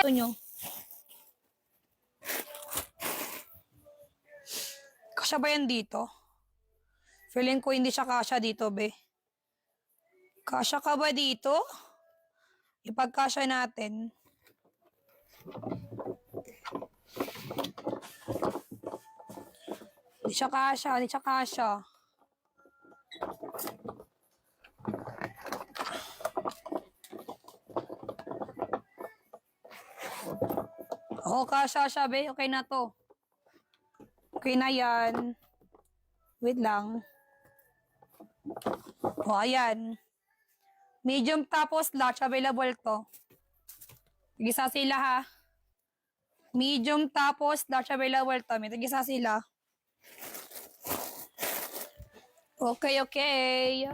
gusto nyo. Kasya ba yan dito? Feeling ko hindi siya kasya dito, be. Kasya ka ba dito? Ipagkasya natin. Hindi siya kasya, hindi siya kasya. Oo, kasya siya, be. Okay na to. Okay na yan. Wait lang. O, ayan. Medium tapos large. Available to. Tigisa sila, ha. Medium tapos large. Available to. May tigisa sila. Okay, okay.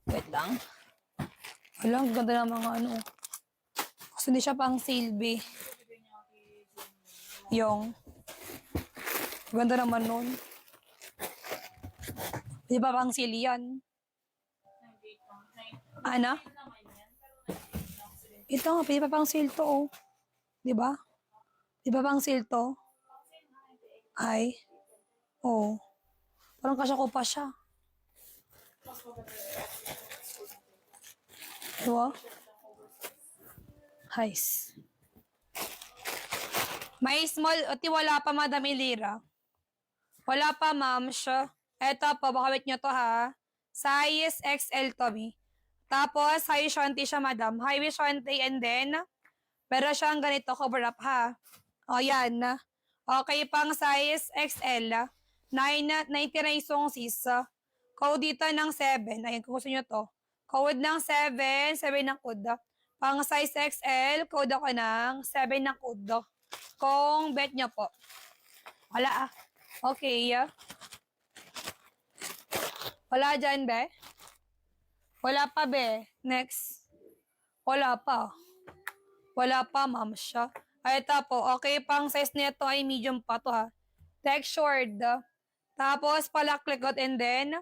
Wait lang. Alam, ganda ng mga ano. Kasi hindi siya pang silbi. Yung. Ganda naman nun. Di ba pang sili yan? Ano? Ito nga, di ba pang sale to, oh. Di ba? Di ba pang sale to? Ay. Oh. Parang kasya ko pa siya. Diba? Heis. May small, ati wala pa Madam Ilira. Wala pa, ma'am. Siya. Eto po, baka wait nyo to, ha. Size XL to, me. Tapos, high shanty siya, madam. High shanty and then, pero siyang ganito, cover up, ha. O, yan. Okay, pang size XL. 99 song sis. Code dito ng 7. Ayan, kung gusto nyo to. Code ng 7. 7 ng code. Pang size XL, code ako ng 7 ng code. Kung bet nyo po. Wala, ah. Okay. Wala dyan, be? Wala pa, be. Next. Wala pa. Wala pa, ma'am siya. Ay, ito po. Okay, pang size nito ay medium pa to, ha. Textured. Tapos, palaklikot and then,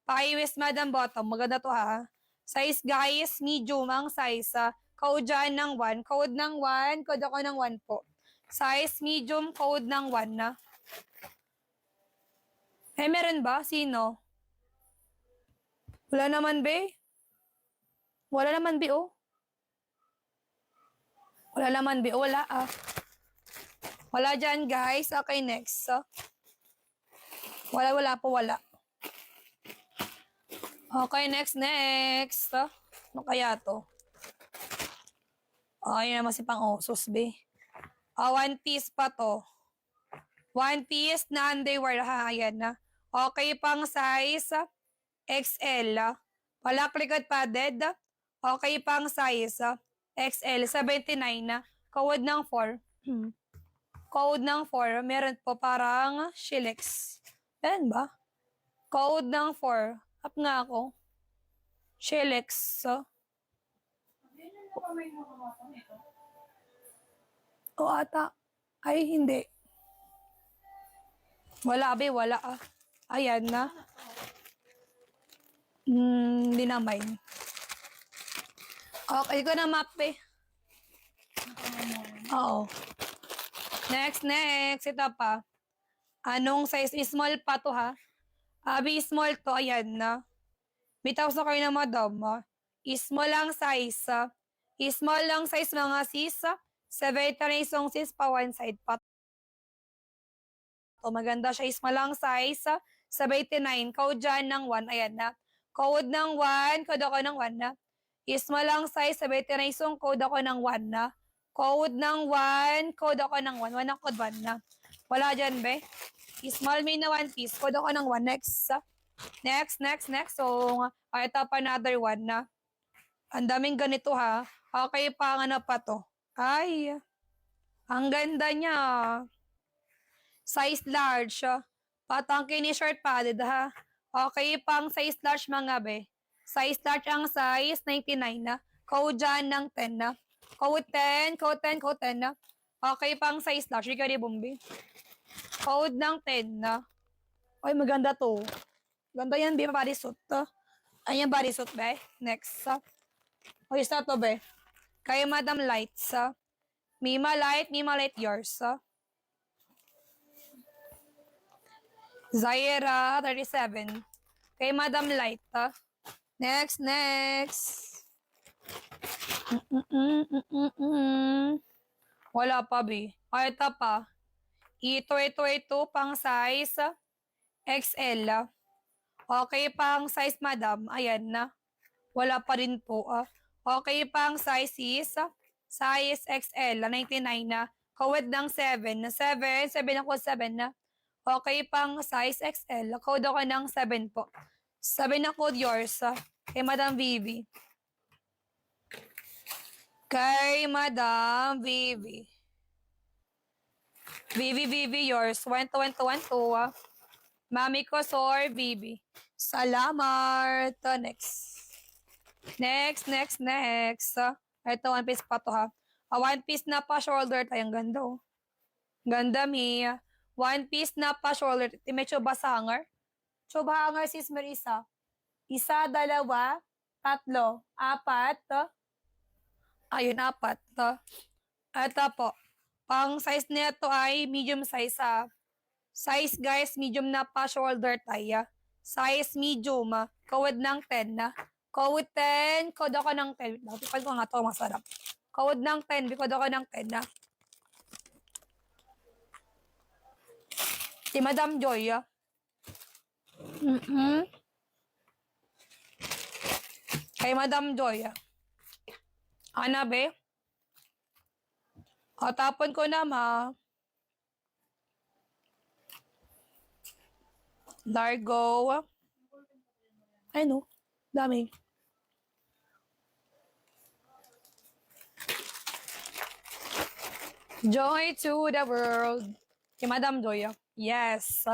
paiwis madam bottom. Maganda to, ha. Size, guys, medium ang size. Code dyan ng 1. Code ng 1. Code ako ng 1 po. Size, medium, code ng 1 na. Eh, meron ba? Sino? Wala naman, be. Wala naman, be, oh. Wala naman, be. Wala, ah. Wala dyan, guys. Okay, next. Wala po, wala. Okay, next. Ano kaya to? Yun naman si pang osos, be. One piece pa to. One piece na underwear, ha. Ayan na. Okay, pang size XL. Palaklikod padded. Okay, pang size XL. 79 na. Code ng 4. Code ng 4. Meron po parang Shilex. Meron ba? Code ng 4. Up nga ako. Shilex. O ata. Ay, hindi. Wala, be. Wala, ah. Ayan na. Hindi na mine. Okay ko na map, eh. Oo. Next. Ito pa. Anong size? Small pa to, ha? Abi, small to. Ayan na. Bitaw sa kayo na, madam. Small lang size. Small lang size, mga sis. 7 na isang sis pa. One side pa. To, maganda siya. Small lang size. 79. Code dyan ng 1. Ayan na. Code ng 1. Code ako ng 1 na. Small lang size. 7 na isang code ako ng 1 na. Code ng 1. Code ako ng 1. 1 ang code 1 na. Wala dyan, be. Small me na 1 piece. Code ako ng 1. Next. So, ito pa another 1 na. Ang daming ganito, ha. Okay, pang ano pa to. Ay. Ang ganda niya. Size large. Patangkin ni shirt padded, ha. Okay, pang size large, mga be. Size large ang size. 99 na. Code dyan ng 10 na. Code 10 na. Okay, pang size large. Hindi ka rin bumbi. Code ng 10 na. Ay, maganda to. Ganda yan, be. Bodysuit to. Ayan, bodysuit, be. Next. O, isa to, be. Kay Madam Lights. Mima Light yours. Zaira, 37. Kay Madam Light. Next. Wala pa, B. Ay, ito pa. Ito, pang size XL. Okay, pang size, madam. Ayan na. Wala pa rin po. Okay, pang size is size XL, 99 na. Code ng 7. 7 ako 7 na. Okay, pang size XL. Code ako ng 7 po. 7 na code yours. Kay Madam Vivi. Kay Madam Vivi. Vivi, yours. 1 to 1. Mami ko, Sor, Vivi. Salamat. Next. Ito, one piece pa to, ha. One piece na pa shoulder tayo. Ang ganda, oh. Ganda, Mia. One piece na pa shoulder. May chuba sa hanger. Chuba hanger, sis Marisa. 1, 2, 3, 4. Ayun, 4. Ito po. Pang size nito ay medium size, ha. Size, guys, medium na pa shoulder tayo. Size medium, code ng 10 na. Code 10, code ako ng 10. Tipad ko nga ito, masarap. Code ng 10, code ako ng 10 na. Si Madam Joy, Kay Madam Joy, Ana, be? O, tapon ko na, ma. Largo. Ay, no. Dami. Joy to the world. Kay Madam Joy, Yes.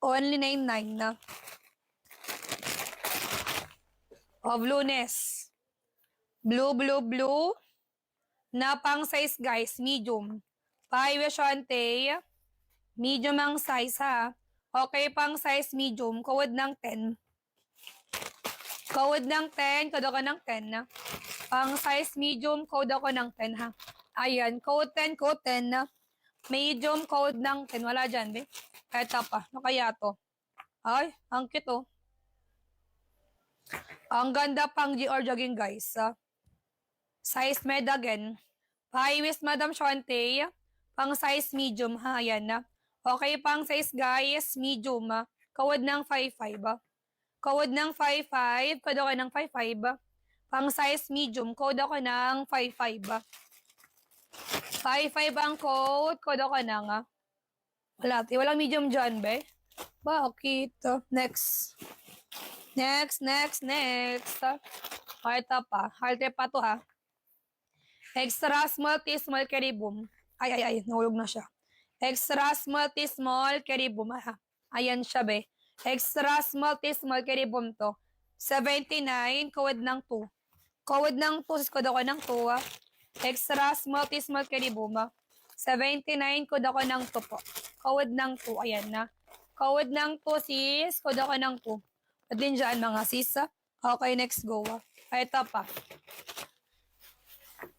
Only 99 na. Of Lunes. Blue. Na pang size, guys. Medium. Paiweshante. Medium ang size, ha. Okay, pang size medium. Code ng 10. Code ng 10. Code ako ng 10, na. Pang size medium. Code ako ng 10, ha. Ayan. Code 10, na. Medium code ng 10. Wala dyan, be. Kahit pa. Ano kaya to? Ay, ang cute, oh. Ang ganda pang GR jogging, guys. Size med again. High waist, Madam Shante. Pang size medium, ha. Ayan na. Okay, pang size, guys. Medium, ha. Code ng 55, Code ng 55. Code ako ng 55, Pang size medium. Code ako ng 55, 55 ang code. Code ako ng, wala. Walang medium dyan, be. Bakit? Next. Ito pa. Halte pa to, ha. Extra small, T-small, carry boom. Ay. Nahulog na siya. Extra small, T-small, carry boom, ha. Ayan siya, be. Extra small, T-small, carry boom to. 79, code ng 2. Code ng 2, sis, code ako ng 2, ha. Extra small, T-small, carry boom, 79, code ako ng 2 po. Code ng 2, ayan na. Code ng 2, sis, code ako ng 2. At din dyan, mga sis, Okay, next go, Ito pa.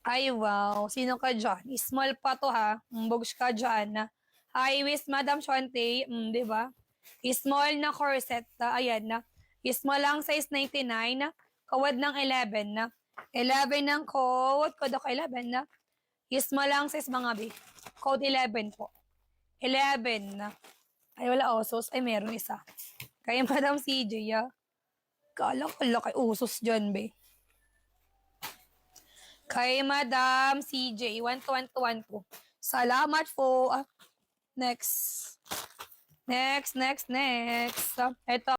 Ay, wow. Sino ka dyan? Small pa to, ha. Bugs ka dyan, High waist, Madam Shante. Diba? Small na corset, ayan na. Small lang size 99, Code ng 11, 11 ng code. Code ako 11, Small lang size, mga B. Code 11 po. 11 na. Ay, wala usos. Ay, meron isa. Kaya Madam CJ, Kala ko laki usos dyan, be. Kay Madam CJ, 1 to 1 po. Salamat po. Next. Ito.